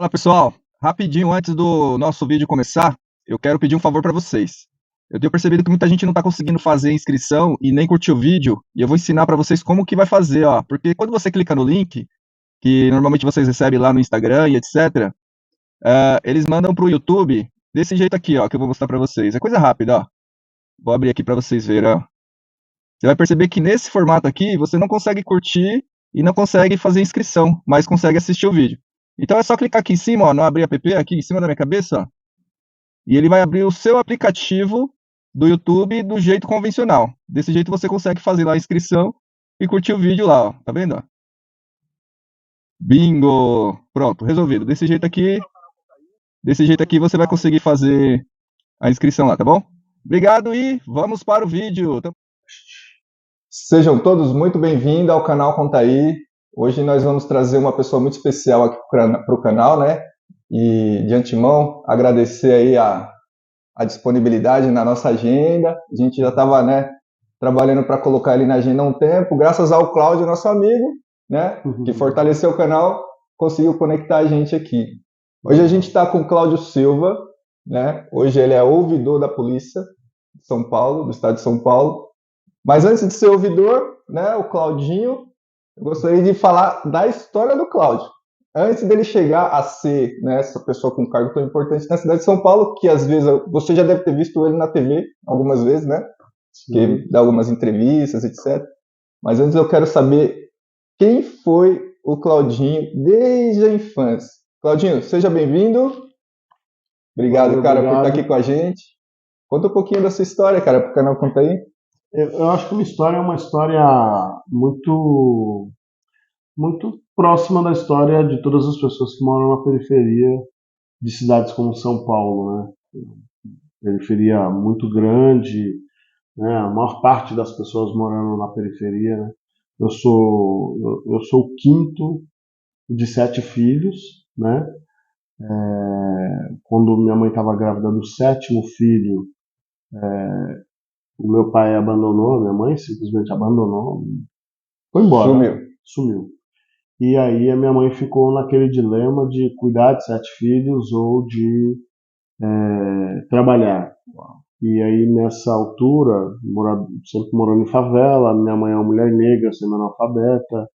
Fala pessoal, rapidinho antes do nosso vídeo começar, eu quero pedir um favor para vocês. Eu tenho percebido que muita gente não está conseguindo fazer inscrição e nem curtir o vídeo, e eu vou ensinar para vocês como que vai fazer, ó. Porque quando você clica no link, que normalmente vocês recebem lá no Instagram e etc., eles mandam para o YouTube desse jeito aqui, ó, que eu vou mostrar para vocês. É coisa rápida, ó. Vou abrir aqui para vocês verem, ó. Você vai perceber que nesse formato aqui você não consegue curtir e não consegue fazer inscrição, mas consegue assistir o vídeo. Então é só clicar aqui em cima, ó, no abrir app, aqui em cima da minha cabeça, ó, e ele vai abrir o seu aplicativo do YouTube do jeito convencional. Desse jeito você consegue fazer lá a inscrição e curtir o vídeo lá, ó. Tá vendo? Ó? Bingo! Pronto, resolvido. Desse jeito aqui você vai conseguir fazer a inscrição lá, tá bom? Obrigado e vamos para o vídeo. Sejam todos muito bem-vindos ao canal Contaí. Hoje nós vamos trazer uma pessoa muito especial aqui para o canal, né? E de antemão agradecer aí a disponibilidade na nossa agenda. A gente já estava, né, trabalhando para colocar ele na agenda há um tempo, graças ao Cláudio, nosso amigo, né, que fortaleceu o canal, conseguiu conectar a gente aqui. Hoje a gente está com o Cláudio Silva, né? Hoje ele é ouvidor da Polícia de São Paulo, do estado de São Paulo. Mas antes de ser ouvidor, né, o Claudinho, eu gostaria de falar da história do Cláudio. Antes dele chegar a ser, né, essa pessoa com um cargo tão importante na cidade de São Paulo, que às vezes você já deve ter visto ele na TV algumas vezes, né? Que dá algumas entrevistas, etc. Mas antes eu quero saber quem foi o Claudinho desde a infância. Claudinho, seja bem-vindo. Obrigado, cara, por estar aqui com a gente. Conta um pouquinho da sua história, cara, para o canal Conta Aí. Eu acho que uma história é uma história muito, muito próxima da história de todas as pessoas que moram na periferia de cidades como São Paulo, né? Periferia muito grande, né? A maior parte das pessoas morando na periferia, né? Eu sou o quinto de 7 filhos, né? Quando minha mãe estava grávida do sétimo filho, o meu pai abandonou, a minha mãe simplesmente abandonou, foi embora, sumiu. E aí a minha mãe ficou naquele dilema de cuidar de 7 filhos ou de trabalhar. E aí nessa altura, sempre morando em favela, minha mãe é uma mulher negra, semi-analfabeta,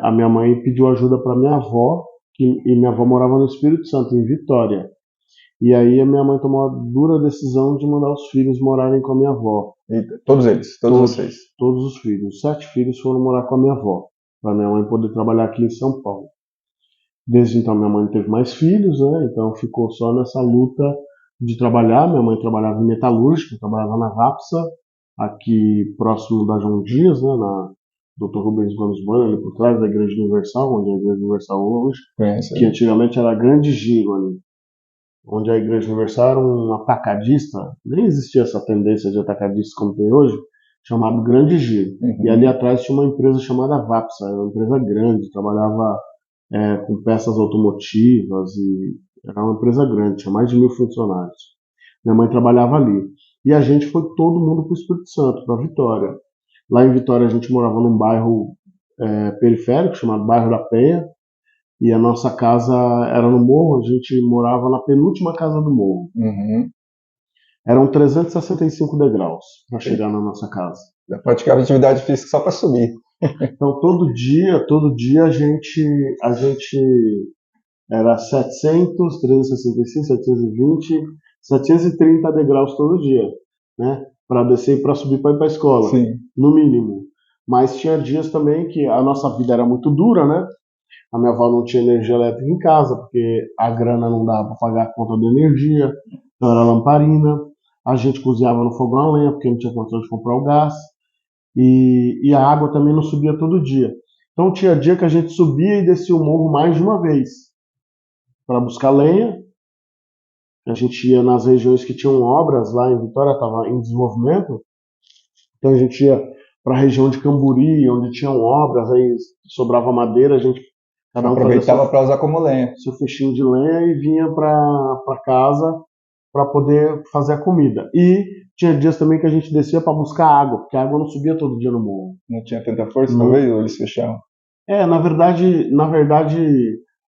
a minha mãe pediu ajuda para minha avó, e minha avó morava no Espírito Santo, em Vitória. E aí a minha mãe tomou a dura decisão de mandar os filhos morarem com a minha avó. Eita, todos eles, todos vocês. Todos os filhos. 7 filhos foram morar com a minha avó, para minha mãe poder trabalhar aqui em São Paulo. Desde então minha mãe não teve mais filhos, né? Então ficou só nessa luta de trabalhar. Minha mãe trabalhava em metalúrgica, trabalhava na Vapsa, aqui próximo da João Dias, né? Na Dr. Rubens Gomes Bueno, ali por trás da Igreja Universal, onde é a Igreja Universal hoje, que antigamente era a Grande Giro ali, onde a Igreja Universal era um atacadista, nem existia essa tendência de atacadista como tem hoje, chamado Grande Giro. E ali atrás tinha uma empresa chamada Vapsa, era uma empresa grande, trabalhava com peças automotivas, e era uma empresa grande, tinha mais de 1.000 funcionários. Minha mãe trabalhava ali. E a gente foi todo mundo para o Espírito Santo, para Vitória. Lá em Vitória a gente morava num bairro periférico, chamado Bairro da Penha, e a nossa casa era no morro, a gente morava na penúltima casa do morro. Eram 365 degraus para chegar na nossa casa. Já praticava atividade física só para subir. Então todo dia a gente era 700, 365, 720, 730 degraus todo dia, né? Para descer e para subir para ir para a escola, Sim. No mínimo. Mas tinha dias também que a nossa vida era muito dura, né? A minha avó não tinha energia elétrica em casa, porque a grana não dava para pagar a conta da energia, então era lamparina. A gente cozinhava no fogão a lenha, porque não tinha condição de comprar o gás. E a água também não subia todo dia. Então tinha dia que a gente subia e descia o morro mais de uma vez para buscar lenha. A gente ia nas regiões que tinham obras, lá em Vitória estava em desenvolvimento. Então a gente ia para a região de Camburi, onde tinham obras, aí sobrava madeira, a gente aproveitava para usar como lenha. Seu fechinho de lenha e vinha para casa para poder fazer a comida. E tinha dias também que a gente descia para buscar água, porque a água não subia todo dia no morro. Não tinha tanta força, talvez, ou eles fechavam? Na verdade,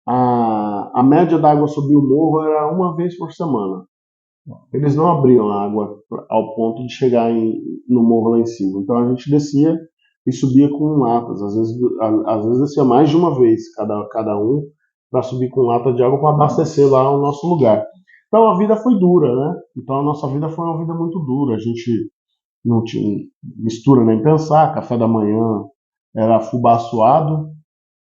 a média da água subir o morro era uma vez por semana. Eles não abriam a água ao ponto de chegar no morro lá em cima. Então a gente descia e subia com latas. Às vezes descia mais de uma vez cada um para subir com lata de água para abastecer lá o nosso lugar. Então a vida foi dura, né? Então a nossa vida foi uma vida muito dura. A gente não tinha mistura nem pensar. Café da manhã era fubá suado.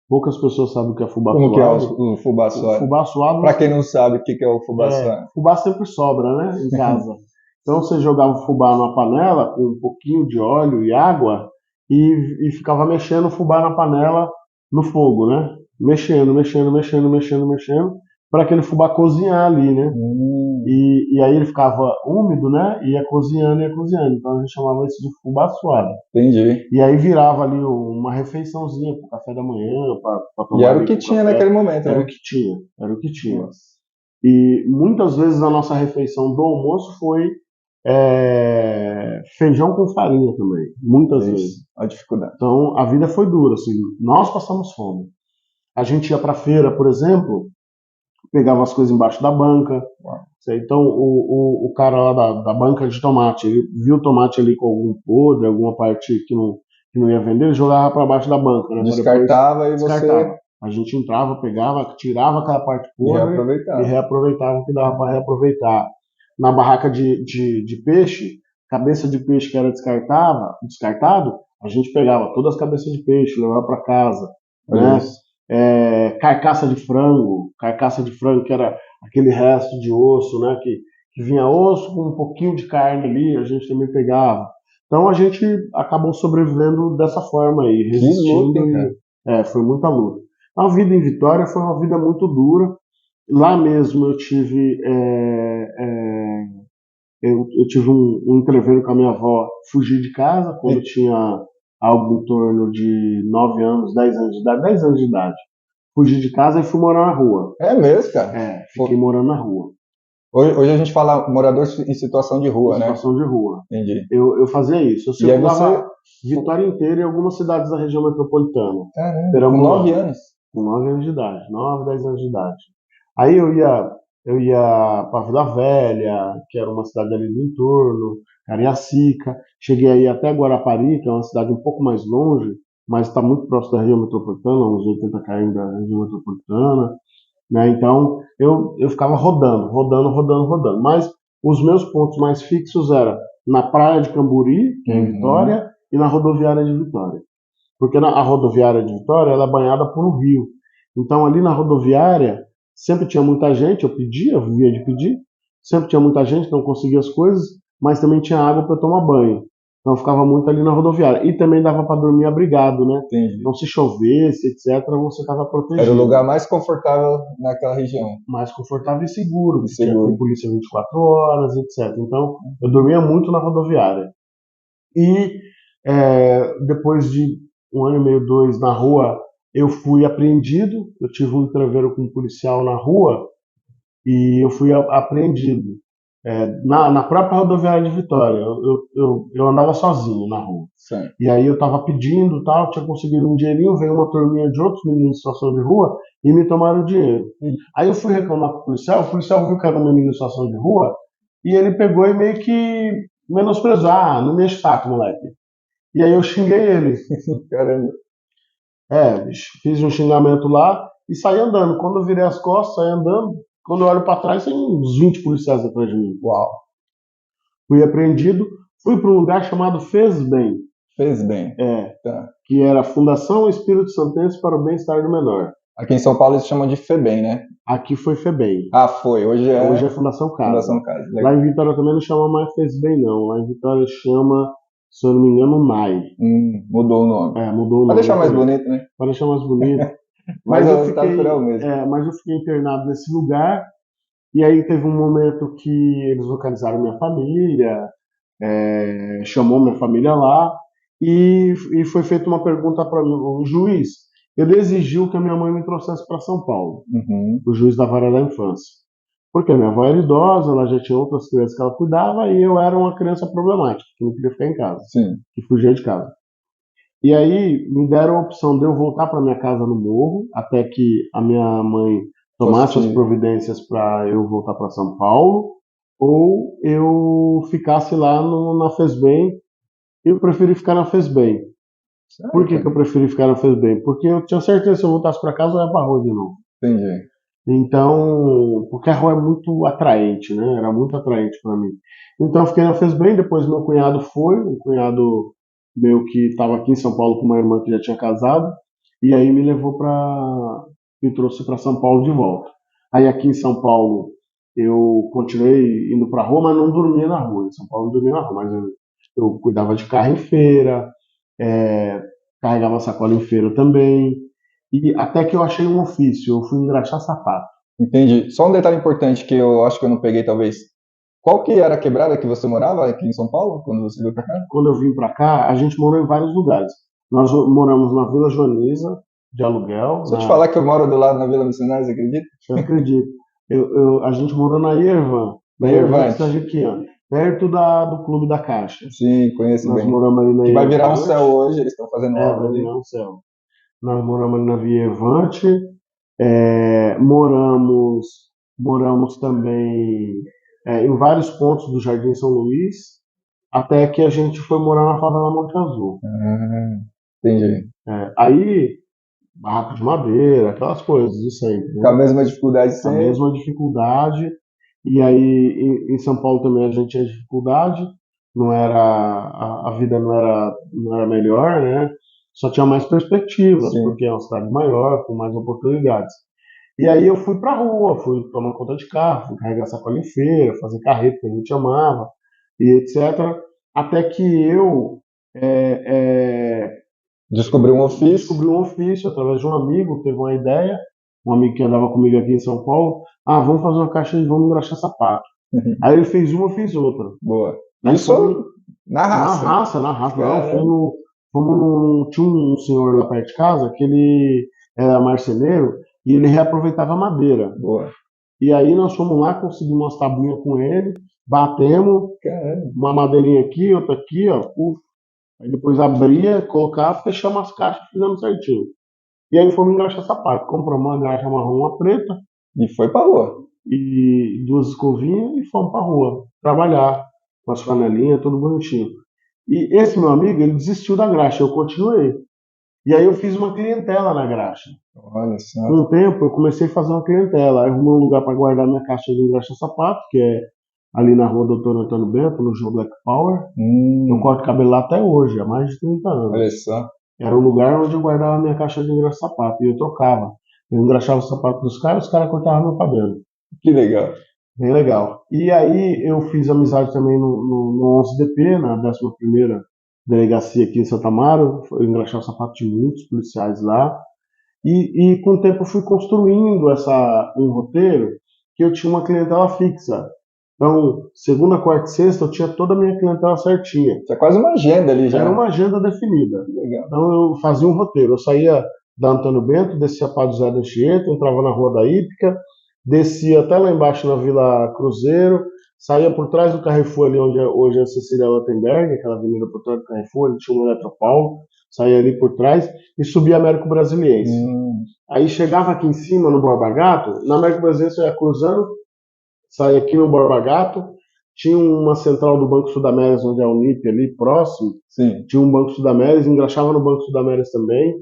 Poucas pessoas sabem o que é fubá Como que é suado. o fubá suado? Fubá suado, Para quem não sabe o que é o fubá suado. fubá sempre sobra, né, em casa. Então você jogava o fubá numa panela com um pouquinho de óleo e água e ficava mexendo o fubá na panela no fogo, né? Mexendo, para aquele fubá cozinhar ali, né? E aí ele ficava úmido, né? Ia cozinhando. Então a gente chamava isso de fubá suado. Entendi. E aí virava ali uma refeiçãozinha para o café da manhã, para tomar. E era o que tinha naquele momento, né? Era o que tinha. E muitas vezes a nossa refeição do almoço foi feijão com farinha também, muitas vezes. A dificuldade. Então a vida foi dura, assim, nós passamos fome. A gente ia para feira, por exemplo, pegava as coisas embaixo da banca. Então o cara lá da banca de tomate, ele viu o tomate ali com algum podre, alguma parte que não ia vender, ele jogava para baixo da banca, né? Descartava e você... A gente entrava, pegava, tirava aquela parte podre e reaproveitava o que dava para reaproveitar. Na barraca de peixe, cabeça de peixe que era descartado, a gente pegava todas as cabeças de peixe, levava para casa, né? Carcaça de frango que era aquele resto de osso, né? Que vinha osso com um pouquinho de carne ali, a gente também pegava. Então a gente acabou sobrevivendo dessa forma aí, resistindo. Foi muita luta. A vida em Vitória foi uma vida muito dura. Lá mesmo eu tive eu tive um entreveiro com a minha avó, fugi de casa quando eu tinha algo em torno de 9 anos, 10 anos de idade. Fugi de casa e fui morar na rua. É mesmo, cara? Fiquei morando na rua. Hoje a gente fala morador em situação de rua, né? Situação de rua. Entendi. Eu fazia isso. Eu circulava Vitória inteira e algumas cidades da região metropolitana. Caramba, com 9 anos? Com 9 anos de idade. 9, 10 anos de idade. Aí eu ia para Vila Velha, que era uma cidade ali do entorno, Cariacica. Cheguei aí até Guarapari, que é uma cidade um pouco mais longe, mas está muito próximo da região metropolitana, uns 80 km da região metropolitana. Né? Então eu ficava rodando. Mas os meus pontos mais fixos eram na praia de Camburi, que é em Vitória, e na rodoviária de Vitória. Porque a rodoviária de Vitória ela é banhada por um rio. Então ali na rodoviária sempre tinha muita gente, eu vivia de pedir, sempre tinha muita gente, não conseguia as coisas, mas também tinha água para tomar banho. Então eu ficava muito ali na rodoviária. E também dava para dormir abrigado, né? Entendi. Então se chovesse, etc., você estava protegido. Era o lugar mais confortável naquela região. Mais confortável e seguro. Tinha polícia 24 horas, etc. Então eu dormia muito na rodoviária. E depois de 1 ano e meio, 2 na rua, eu fui apreendido. Eu tive um entreveiro com um policial na rua e eu fui apreendido. Na própria rodoviária de Vitória, eu andava sozinho na rua. Sim. E aí eu estava pedindo, tal, tinha conseguido um dinheirinho, veio uma turminha de outros meninos em situação de rua e me tomaram o dinheiro. Aí eu fui reclamar com o policial viu que era um menino em situação de rua e ele pegou e meio que menosprezou. Não me enche saco, moleque. E aí eu xinguei ele. Caramba. Fiz um xingamento lá e saí andando. Quando eu virei as costas, saí andando. Quando eu olho para trás, tem uns 20 policiais atrás de mim. Uau. Fui apreendido, fui para um lugar chamado Fez Bem. Fez Bem. Tá. Que era a Fundação Espírito Santense para o Bem-Estar do Menor. Aqui em São Paulo eles chamam de FEBEM, né? Aqui foi FEBEM. Foi. Hoje é Fundação Casa. Fundação Casa. Lá em Vitória também não chama mais Fez Bem, não. Lá em Vitória chama, se eu não me engano, NAI. Mudou o nome. Mudou o nome. Para deixar mais bonito, né? Para deixar mais bonito. mas eu fiquei internado nesse lugar. E aí teve um momento que eles localizaram minha família, chamou minha família lá e foi feita uma pergunta para mim. O juiz, ele exigiu que a minha mãe me trouxesse para São Paulo, o juiz da vara da infância. Porque a minha avó era idosa, ela já tinha outras crianças que ela cuidava e eu era uma criança problemática, que não queria ficar em casa, que fugia de casa. E aí me deram a opção de eu voltar para minha casa no Morro, até que a minha mãe tomasse as Fosse... providências para eu voltar para São Paulo, ou eu ficasse lá na FESBEM. Eu preferi ficar na FESBEM. Por Sério, que, cara? que eu preferi ficar na FESBEM? Porque eu tinha certeza que se eu voltasse para casa eu ia para rua de novo. Entendi. Então, porque a rua é muito atraente, né? Era muito atraente para mim. Então, eu fiquei na FESBEM, depois meu cunhado foi, um cunhado meu que estava aqui em São Paulo com uma irmã que já tinha casado, e aí me trouxe para São Paulo de volta. Aí aqui em São Paulo eu continuei indo para a rua, mas não dormia na rua. Em São Paulo não dormia na rua, mas eu cuidava de carro em feira, é, carregava sacola em feira também. E até que eu achei um ofício, eu fui engraxar sapato. Entendi. Só um detalhe importante que eu acho que eu não peguei, talvez. Qual que era a quebrada que você morava aqui em São Paulo, quando você veio pra cá? Quando eu vim para cá, a gente morou em vários lugares. Nós moramos na Vila Joaniza, de aluguel, Se eu te falar que eu moro do lado na Vila Missionária, você acredita? eu acredito. A gente morou Na Na Iervan de Irvante. Sagiquian, perto do Clube da Caixa. Sim, conheço Nós bem. moramos ali na Que vai virar um céu Iervante, hoje, eles estão fazendo obra vai ali. virar um céu. Nós moramos ali na Via Iervante, moramos, moramos também em vários pontos do Jardim São Luís, até que a gente foi morar na favela Monte Azul. Ah, entendi. Aí, barraco de madeira, aquelas coisas de sempre, Com a né? mesma dificuldade A sempre. mesma dificuldade. E aí, em São Paulo também a gente tinha dificuldade, não era, a vida não era melhor, né? Só tinha mais perspectivas, Sim. porque é uma cidade maior, com mais oportunidades. E aí eu fui pra rua, fui tomar conta de carro, fui carregar sacola em feira, fazer carreto que a gente amava, e etc. Até que eu é, é, Descobriu um ofício. descobri um ofício através de um amigo, teve uma ideia, um amigo que andava comigo aqui em São Paulo, vamos fazer uma caixa de vamos engraxar sapato. Aí ele fez uma, eu fiz outra. Boa. Aí fomos Isso na raça. na raça, não, Caramba. tinha um senhor lá perto de casa que ele era marceneiro e ele reaproveitava madeira. Boa. E aí nós fomos lá, conseguimos umas tabuinhas com ele, batemos, Caramba. uma madeirinha aqui, outra aqui, ó, aí depois abria, colocava, fechamos as caixas, fizemos certinho. E aí fomos engraxar sapato. Compramos uma graxa marrom, uma preta, E foi pra rua. e duas escovinhas e fomos pra rua trabalhar, com as flanelinhas, tudo bonitinho. E esse meu amigo, ele desistiu da graxa, eu continuei. E aí eu fiz uma clientela na graxa. Olha Com só. o tempo, eu comecei a fazer uma clientela. Aí arrumei um lugar para guardar minha caixa de engraxa sapato, que é ali na rua Doutor Antônio Bento, no Joe Black Power. Eu corto cabelo lá até hoje, há mais de 30 anos. Olha só. Era o lugar onde eu guardava minha caixa de engraxa sapato. E eu trocava. Eu engraxava o sapato dos caras, os caras cortavam meu cabelo. Que legal. Bem legal. E aí eu fiz amizade também no 11DP, na 11ª delegacia aqui em Santa Amaro. Eu engraxava o sapato de muitos policiais lá. E com o tempo eu fui construindo um roteiro que eu tinha uma clientela fixa. Então, segunda, quarta e sexta eu tinha toda a minha clientela certinha. Isso é quase uma agenda ali Era já. uma agenda definida. Que legal. Então eu fazia um roteiro. Eu saía da Antônio Bento, descia para José da Anchieta, entrava na Rua da Hípica, descia até lá embaixo na Vila Cruzeiro, saía por trás do Carrefour ali onde hoje é a Cecília Lautenberg, aquela avenida por trás do Carrefour, ele tinha um Eletropaulo, saía ali por trás e subia Américo Brasiliense. Aí chegava aqui em cima no Borba Gato, na Américo Brasiliense eu ia cruzando, saía aqui no Borba Gato, tinha uma central do Banco Sudamérica, onde é a Unip ali próximo, Sim. tinha um Banco Sudamérica, engraxava no Banco Sudamérica também,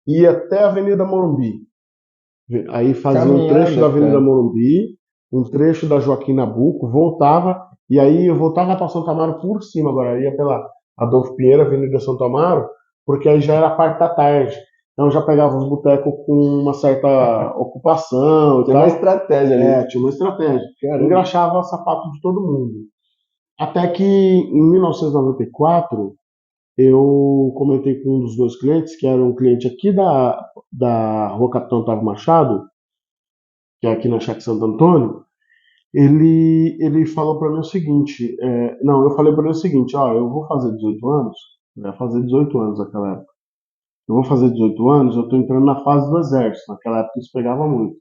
ia até a Avenida Morumbi. Aí fazia um trecho da Avenida Morumbi, um trecho da Joaquim Nabuco, voltava, e aí eu voltava para Santo Amaro por cima, agora ia pela Adolfo Pinheiro, Avenida Santo Amaro, porque aí já era a parte da tarde. Então já pegava os botecos com uma certa ocupação e Tinha tal. uma estratégia ali. Tinha uma estratégia. Caramba. Engraxava sapato de todo mundo. Até que em 1994 eu comentei com um dos meus clientes, que era um cliente aqui da Rua Capitão Otávio Machado, que é aqui na Chácara Santo Antônio. Ele falou para mim o seguinte, não, eu falei para ele o seguinte, eu vou fazer 18 anos, eu ia fazer 18 anos naquela época. Eu vou fazer 18 anos, eu estou entrando na fase do exército, naquela época isso pegava muito.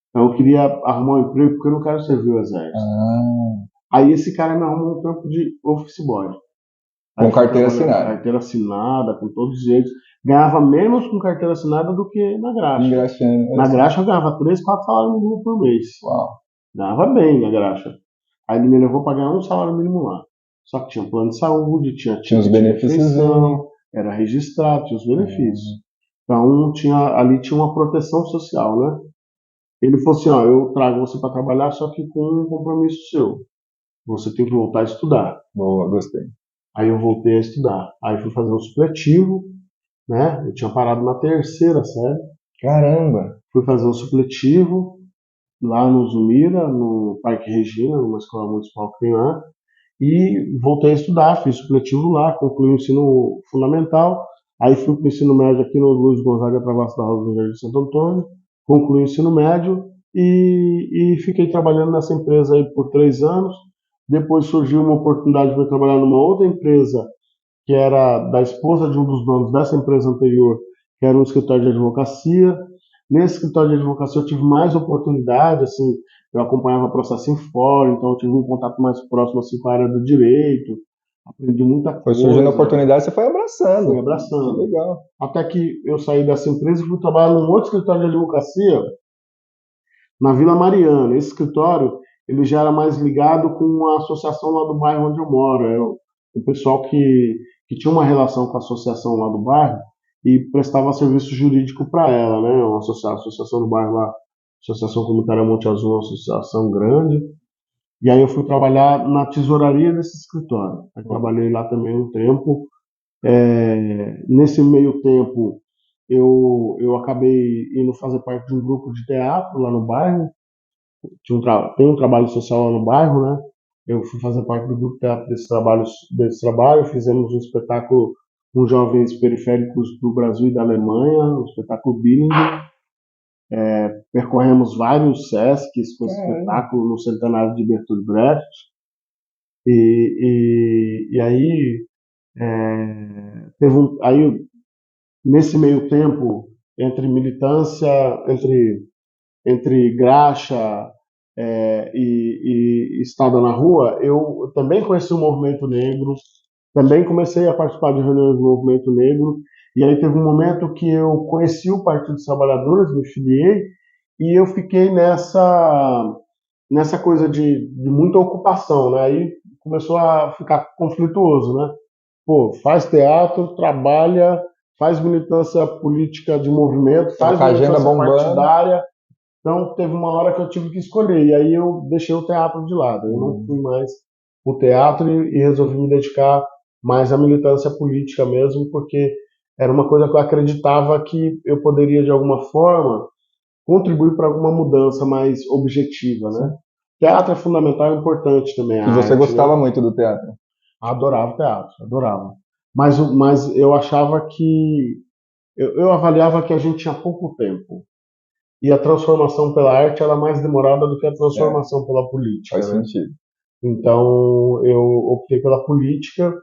Então eu queria arrumar um emprego porque eu não quero servir o exército. Aí esse cara me arrumou um trampo de office boy. Com carteira assinada. Carteira assinada, com todos os direitos. Ganhava menos com carteira assinada do que na graxa. Na graxa eu ganhava 3, 4 salários mínimos por mês. Uau. Ganhava bem na graxa. Aí ele me levou para ganhar um salário mínimo lá. Só que tinha plano de saúde, tinha os benefícios, era registrado, tinha os benefícios. Então ali tinha uma proteção social, né? Ele falou assim, ó, eu trago você para trabalhar, só que com um compromisso seu. Você tem que voltar a estudar. Boa, gostei. Aí eu voltei a estudar. Aí fui fazer um supletivo, né? Eu tinha parado na 3ª série. Caramba! Fui fazer um supletivo lá no Zumira, no Parque Regina, numa escola municipal que tem lá. E voltei a estudar, fiz supletivo lá, concluí o ensino fundamental. Aí fui para o ensino médio aqui no Luiz Gonzaga Travassos da Rosa do Jardim de Santo Antônio. Concluí o ensino médio e fiquei trabalhando nessa empresa aí por 3 anos. Depois surgiu uma oportunidade de trabalhar numa outra empresa, que era da esposa de um dos donos dessa empresa anterior, que era um escritório de advocacia. Nesse escritório de advocacia eu tive mais oportunidade, assim, eu acompanhava processo em fora, então eu tive um contato mais próximo assim, com a área do direito, aprendi muita coisa. Foi surgindo a oportunidade, você foi abraçando. Fui abraçando. Que legal. Até que eu saí dessa empresa e fui trabalhar num outro escritório de advocacia, na Vila Mariana. Esse escritório, ele já era mais ligado com a associação lá do bairro onde eu moro. O pessoal que tinha uma relação com a associação lá do bairro e prestava serviço jurídico para ela, né? Uma associação do bairro lá, Associação Comunitária Monte Azul, uma associação grande. E aí eu fui trabalhar na tesouraria desse escritório. Aí trabalhei lá também um tempo. Nesse meio tempo, eu acabei indo fazer parte de um grupo de teatro lá no bairro. Tem um trabalho social lá no bairro, né? Eu fui fazer parte do grupo de teatro desse trabalho. Fizemos um espetáculo com jovens periféricos do Brasil e da Alemanha, um espetáculo bilíngue. Percorremos vários SESCs com esse espetáculo no centenário de Bertolt Brecht. E aí aí nesse meio tempo, entre militância, entre graxa e estada na rua, eu também conheci o movimento negro, também comecei a participar de reuniões do movimento negro, e aí teve um momento que eu conheci o Partido dos Trabalhadores, me filiei, e eu fiquei nessa coisa de muita ocupação, né? Aí começou a ficar conflituoso, né? Pô, faz teatro, trabalha, faz militância política de movimento, faz militância partidária. Então teve uma hora que eu tive que escolher, e aí eu deixei o teatro de lado. Eu não fui mais pro teatro e resolvi me dedicar mais à militância política mesmo, porque era uma coisa que eu acreditava que eu poderia de alguma forma contribuir para alguma mudança mais objetiva, né? Teatro é fundamental e importante também. E você gostava muito do teatro? Adorava o teatro, adorava. Mas eu achava que... Eu avaliava que a gente tinha pouco tempo. E a transformação pela arte era mais demorada do que a transformação pela política. Faz sentido. Então eu optei pela política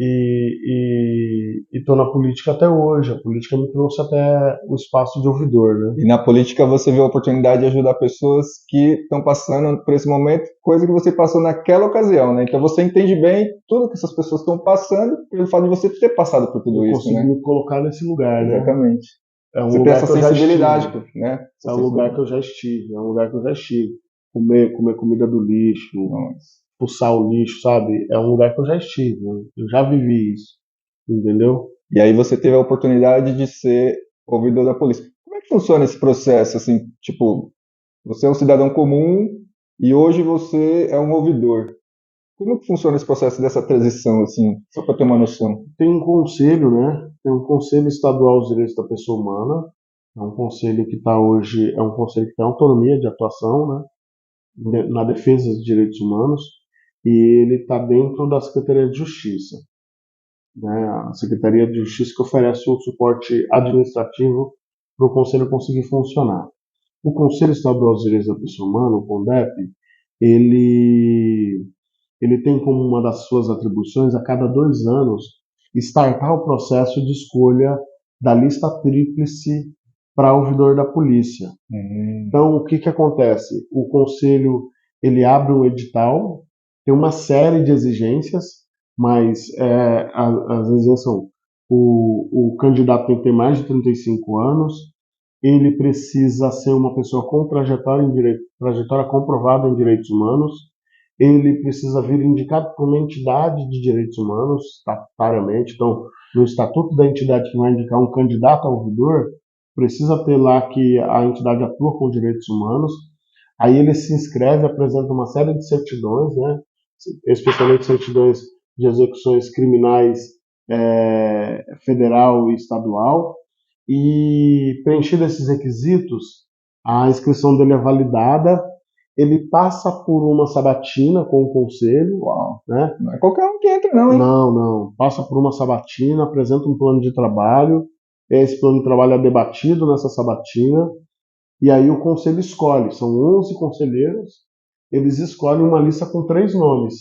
e estou na política até hoje. A política me trouxe até o espaço de ouvidor, né? E na política você viu a oportunidade de ajudar pessoas que estão passando por esse momento, coisa que você passou naquela ocasião, né? Então você entende bem tudo que essas pessoas estão passando pelo fato de você ter passado por tudo isso, né? Eu consegui me colocar nesse lugar, né? Exatamente. Você tem essa sensibilidade, né? É um lugar que eu já estive, Comer comida do lixo, expulsar o lixo, sabe? É um lugar que eu já estive, né? Eu já vivi isso, entendeu? E aí você teve a oportunidade de ser ouvidor da polícia. Como é que funciona esse processo, assim, tipo, você é um cidadão comum e hoje você é um ouvidor. Como que funciona esse processo dessa transição, assim, só para ter uma noção? Tem um conselho, né? Tem um Conselho Estadual dos Direitos da Pessoa Humana. É um conselho que está hoje, é um conselho que tem autonomia de atuação, né? Na defesa dos direitos humanos, e ele está dentro da Secretaria de Justiça, né? A Secretaria de Justiça que oferece um suporte administrativo para o Conselho conseguir funcionar. O Conselho Estadual dos Direitos da Pessoa Humana, o CONDEP, ele tem como uma das suas atribuições, a cada 2 anos, startar o processo de escolha da lista tríplice para ouvidor da polícia. Então, o que acontece? O Conselho ele abre um edital, tem uma série de exigências, mas as vezes são o candidato tem que ter mais de 35 anos, ele precisa ser uma pessoa com trajetória comprovada em direitos humanos, ele precisa vir indicado por uma entidade de direitos humanos, estatutariamente. Então, no estatuto da entidade que vai indicar um candidato a ouvidor, precisa ter lá que a entidade atua com direitos humanos. Aí ele se inscreve, apresenta uma série de certidões, né? Especialmente certidões de execuções criminais federal e estadual. E preenchido esses requisitos, a inscrição dele é validada, ele passa por uma sabatina com o conselho. Uau. Né? Não é qualquer um que entra, não, hein? Não. Passa por uma sabatina, apresenta um plano de trabalho, esse plano de trabalho é debatido nessa sabatina, e aí o conselho escolhe, são 11 conselheiros, eles escolhem uma lista com 3 nomes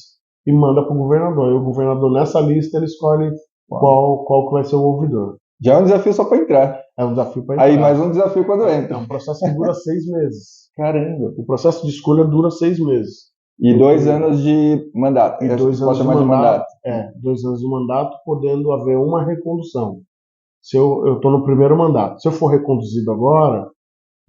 e manda para o governador. E o governador, nessa lista, ele escolhe qual que vai ser o ouvidor. Já é um desafio só para entrar. É um desafio para entrar. Aí mais um desafio quando entra. É um processo que dura 6 meses. Caramba. O processo de escolha dura 6 meses. E 2 anos de mandato. E 2 anos de mandato. 2 anos de mandato, podendo haver uma recondução. Se eu estou no primeiro mandato. Se eu for reconduzido agora,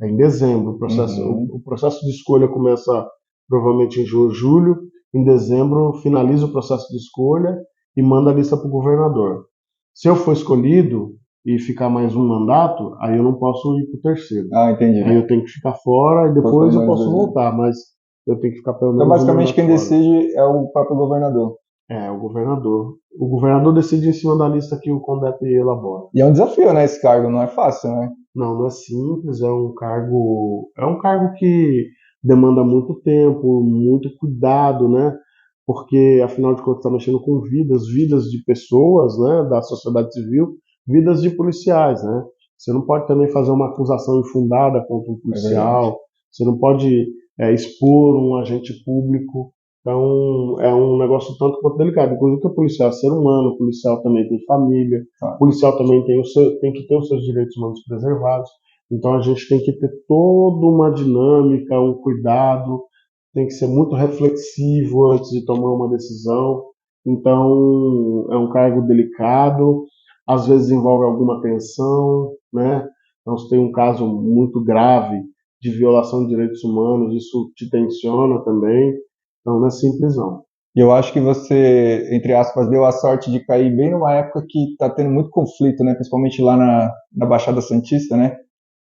é em dezembro. O processo de escolha começa provavelmente em junho, julho. Em dezembro, finaliza o processo de escolha e manda a lista para o governador. Se eu for escolhido e ficar mais um mandato, aí eu não posso ir para o terceiro. Ah, entendi. Aí eu tenho que ficar fora e depois eu posso voltar, mas eu tenho que ficar pelo menos então, basicamente, quem fora. decide é o próprio governador. É, o governador. O governador decide em cima da lista que o CONDEP elabora. E é um desafio, né, esse cargo, não é fácil, né? Não é simples, é um cargo que demanda muito tempo, muito cuidado, né? Porque, afinal de contas, está mexendo com vidas de pessoas, né, da sociedade civil, vidas de policiais, né? Você não pode também fazer uma acusação infundada contra um policial, você não pode expor um agente público. Então, é um negócio tanto quanto delicado. Inclusive, o policial é ser humano, o policial também tem família, o policial também tem que ter os seus direitos humanos preservados. Então, a gente tem que ter toda uma dinâmica, um cuidado, tem que ser muito reflexivo antes de tomar uma decisão. Então, é um cargo delicado, às vezes envolve alguma tensão, né? Então, se tem um caso muito grave de violação de direitos humanos, isso te tensiona também. Então, não é simples, não. E eu acho que você, entre aspas, deu a sorte de cair bem numa época que está tendo muito conflito, né? Principalmente lá na Baixada Santista, né?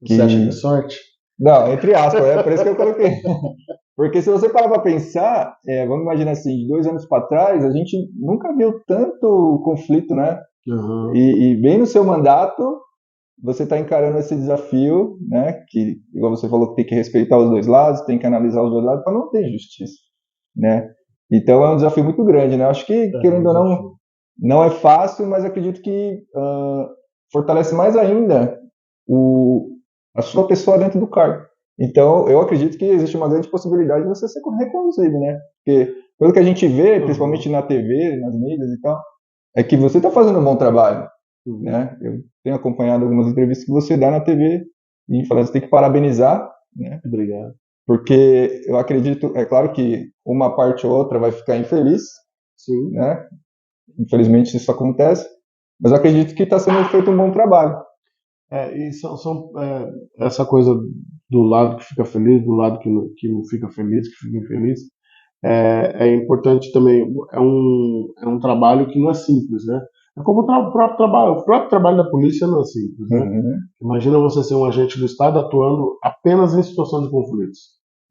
Você acha que é sorte? Não, entre aspas, é por isso que eu coloquei. Porque se você parar para pensar, vamos imaginar assim, de 2 anos para trás, a gente nunca viu tanto conflito, né? Uhum. E bem no seu mandato, você está encarando esse desafio, né? Que, igual você falou, que tem que respeitar os dois lados, tem que analisar os dois lados para não ter justiça, né? Então é um desafio muito grande, né? Acho que, querendo ou não, não é fácil, mas acredito que fortalece mais ainda a sua pessoa dentro do cargo. Então, eu acredito que existe uma grande possibilidade de você ser reconduzido, né? Porque, pelo que a gente vê, principalmente na TV, nas mídias e tal, é que você está fazendo um bom trabalho, né? Eu tenho acompanhado algumas entrevistas que você dá na TV e você tem que parabenizar, né? Obrigado. Porque eu acredito, é claro que uma parte ou outra vai ficar infeliz, sim, né? Infelizmente isso acontece, mas eu acredito que está sendo feito um bom trabalho. E essa coisa do lado que fica feliz, do lado que não fica feliz, que fica infeliz, é importante também. É um trabalho que não é simples, né? É como o próprio trabalho da polícia não é simples, né? Uhum. Imagina você ser um agente do Estado atuando apenas em situação de conflitos,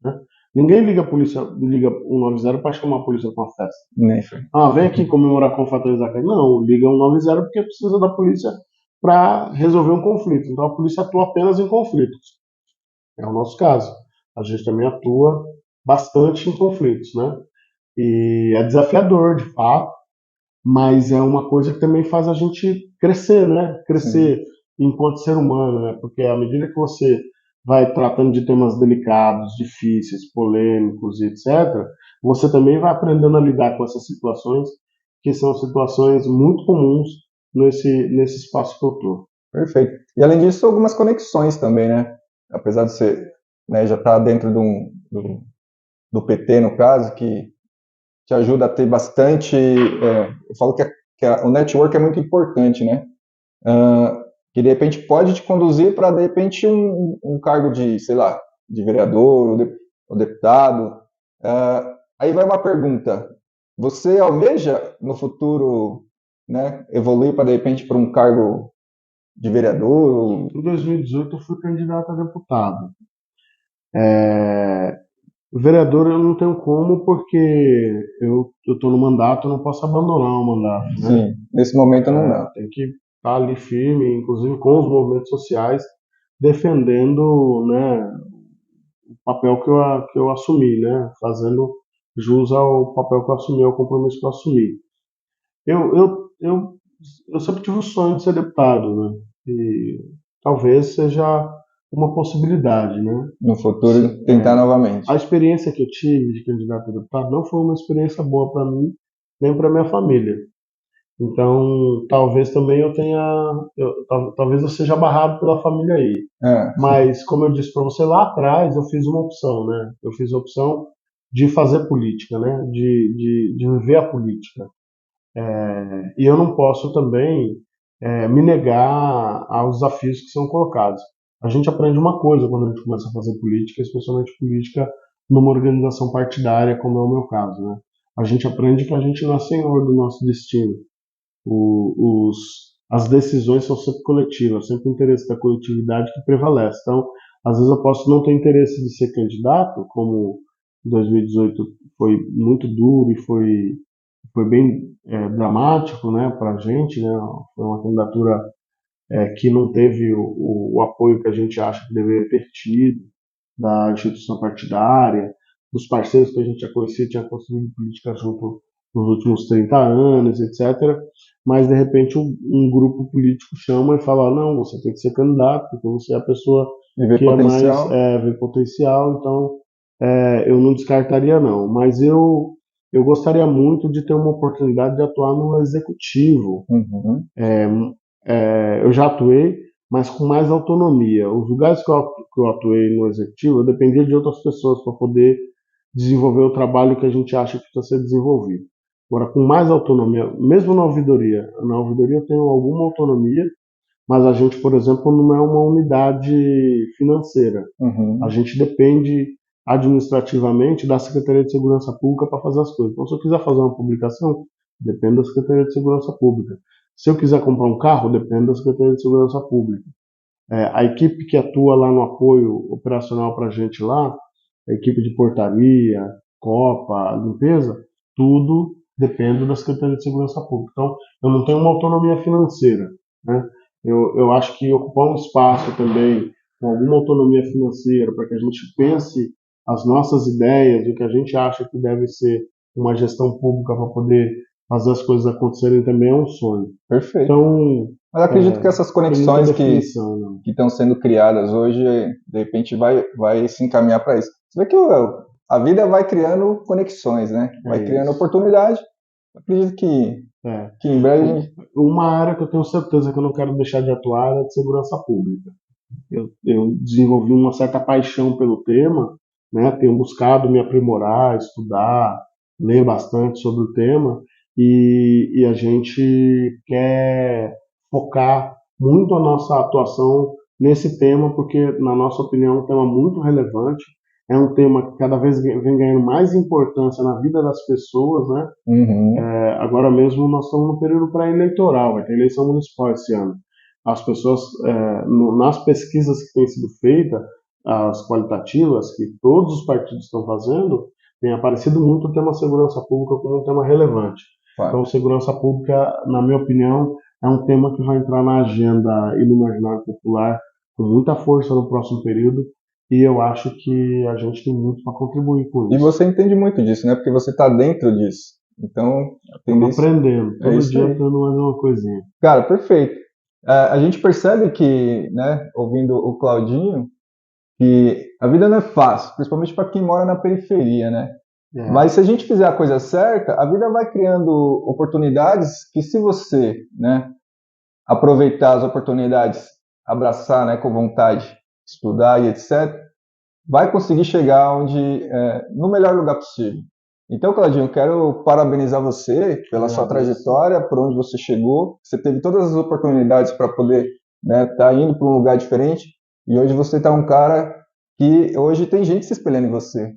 né? Ninguém liga 190 para chamar a polícia para uma festa. Nem foi. Vem aqui comemorar com confraternização. Não, liga 190 porque precisa da polícia para resolver um conflito. Então a polícia atua apenas em conflitos. É o nosso caso. A gente também atua bastante em conflitos, né? E é desafiador, de fato, mas é uma coisa que também faz a gente crescer, né? Crescer enquanto ser humano, né? Porque à medida que você vai tratando de temas delicados, difíceis, polêmicos, etc., você também vai aprendendo a lidar com essas situações, que são situações muito comuns nesse espaço que eu estou. Perfeito. E além disso, algumas conexões também, né? Apesar de você, né, já estar dentro do PT, no caso, que te ajuda a ter bastante. Eu falo que o network é muito importante, né? Que de repente pode te conduzir para de repente um cargo de, sei lá, de vereador ou deputado. Aí vai uma pergunta: você almeja no futuro, né, evoluir para de repente para um cargo de vereador? Em 2018 eu fui candidato a deputado. Vereador eu não tenho como, porque eu estou no mandato, eu não posso abandonar o mandato, né? Sim, nesse momento não dá. Tem que estar ali firme, inclusive com os movimentos sociais, defendendo, né, o papel que eu assumi, né? Fazendo jus ao papel que eu assumi, ao compromisso que eu assumi. Eu, eu, eu, eu sempre tive o sonho de ser deputado, né? E talvez seja uma possibilidade, né? No futuro, tentar novamente. A experiência que eu tive de candidato a deputado não foi uma experiência boa para mim, nem para minha família. Então, talvez também eu tenha, talvez eu seja barrado pela família aí. É, Mas, como eu disse para você lá atrás, eu fiz uma opção, né? Eu fiz a opção de fazer política, né? De viver a política. E eu não posso também me negar aos desafios que são colocados. A gente aprende uma coisa quando a gente começa a fazer política, especialmente política numa organização partidária, como é o meu caso, né? A gente aprende que a gente não é senhor do nosso destino. As decisões são sempre coletivas, sempre o interesse da coletividade que prevalece. Então, às vezes eu posso não ter interesse de ser candidato, como 2018 foi muito duro e foi bem dramático, né, para a gente, né? Foi uma candidatura que não teve o apoio que a gente acha que deveria ter tido da instituição partidária, dos parceiros que a gente já conhecia, tinha construído política junto nos últimos 30 anos, etc. Mas, de repente, um grupo político chama e fala: não, você tem que ser candidato, porque você é a pessoa e ver que é mais potencial. vê potencial, então eu não descartaria, não. Mas eu gostaria muito de ter uma oportunidade de atuar no executivo. Uhum. Eu já atuei, mas com mais autonomia. Os lugares que eu atuei no executivo, eu dependia de outras pessoas para poder desenvolver o trabalho que a gente acha que precisa ser desenvolvido. Agora, com mais autonomia, mesmo na ouvidoria eu tenho alguma autonomia, mas a gente, por exemplo, não é uma unidade financeira. A Uhum. gente depende administrativamente da Secretaria de Segurança Pública para fazer as coisas. Então, se eu quiser fazer uma publicação, depende da Secretaria de Segurança Pública. Se eu quiser comprar um carro, depende da Secretaria de Segurança Pública. A equipe que atua lá no apoio operacional para a gente lá, a equipe de portaria, copa, limpeza, tudo depende da Secretaria de Segurança Pública. Então, eu não tenho uma autonomia financeira, né? Eu acho que ocupar um espaço também com alguma autonomia financeira para que a gente pense as nossas ideias, o que a gente acha que deve ser uma gestão pública para poder fazer as coisas acontecerem também é um sonho. Perfeito. Então, Mas eu acredito que essas tem muita conexões definição, né? que estão sendo criadas hoje, de repente vai se encaminhar para isso. Você vê que a vida vai criando conexões, né? Vai criando Isso. oportunidade. Eu acredito É. que em breve a gente... Uma área que eu tenho certeza que eu não quero deixar de atuar é de segurança pública. Eu desenvolvi uma certa paixão pelo tema, né? Tenho buscado me aprimorar, estudar, ler bastante sobre o tema e a gente quer focar muito a nossa atuação nesse tema porque, na nossa opinião, é um tema muito relevante, é um tema que cada vez vem ganhando mais importância na vida das pessoas, né? Uhum. Agora mesmo nós estamos no período pré-eleitoral, vai ter eleição municipal esse ano. As pessoas, nas pesquisas que têm sido feitas, as qualitativas, que todos os partidos estão fazendo, tem aparecido muito o tema segurança pública como um tema relevante. Então, Fato. segurança pública, na minha opinião, é um tema que vai entrar na agenda e no imaginário popular com muita força no próximo período, e eu acho que a gente tem muito para contribuir com E isso. você entende muito disso, né? Porque você está dentro disso. Então, a Estamos tendência aprendendo, é todo isso dia aí. aprendendo mais uma coisinha. Cara, perfeito. A gente percebe que, né, ouvindo o Claudinho, que a vida não é fácil, principalmente para quem mora na periferia, né? É, Mas se a gente fizer a coisa certa, a vida vai criando oportunidades que, se você, né, aproveitar as oportunidades, abraçar, né, com vontade, estudar e etc., vai conseguir chegar onde, no melhor lugar possível. Então, Claudinho, quero parabenizar você pela sua trajetória, por onde você chegou. Você teve todas as oportunidades para poder, né, tá indo para um lugar diferente. E hoje você tá um cara que hoje tem gente se espelhando em você,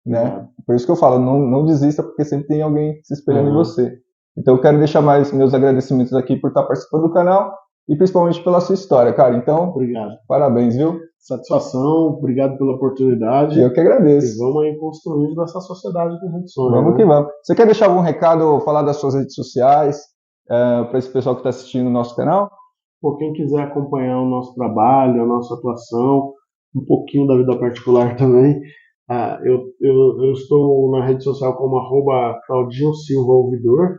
né? Por isso que eu falo, não desista, porque sempre tem alguém se espelhando em você. Então, eu quero deixar mais meus agradecimentos aqui por estar participando do canal e principalmente pela sua história, cara. Então, Obrigado. parabéns, viu? Satisfação, obrigado pela oportunidade. Eu que agradeço. E vamos aí construindo essa sociedade que a gente sonha. Vamos que vamos. Você quer deixar algum recado ou falar das suas redes sociais para esse pessoal que está assistindo o nosso canal? Por quem quiser acompanhar o nosso trabalho, a nossa atuação, um pouquinho da vida particular também, eu estou na rede social como @Claudinho Silva Ouvidor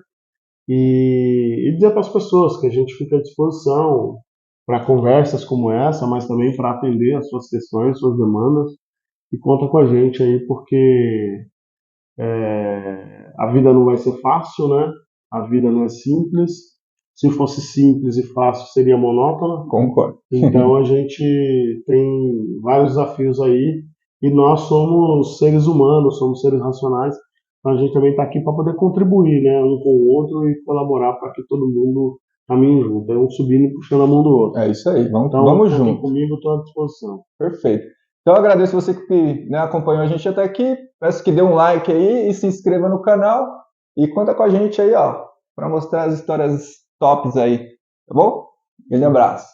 e dizer para as pessoas que a gente fica à disposição para conversas como essa, mas também para atender as suas questões, suas demandas, e conta com a gente aí porque a vida não vai ser fácil, né? A vida não é simples. Se fosse simples e fácil, seria monótona. Concordo. Então a gente tem vários desafios aí e nós somos seres humanos, somos seres racionais. Então a gente também está aqui para poder contribuir, né, um com o outro e colaborar para que todo mundo caminhe junto. É um subindo e puxando a mão do outro. É isso aí, vamos, Então, vamos contem junto. comigo, estou à disposição. Perfeito. Então eu agradeço você que, né, acompanhou a gente até aqui. Peço que dê um like aí e se inscreva no canal. E conta com a gente aí, ó, para mostrar as histórias tops aí. Tá bom? Grande abraço.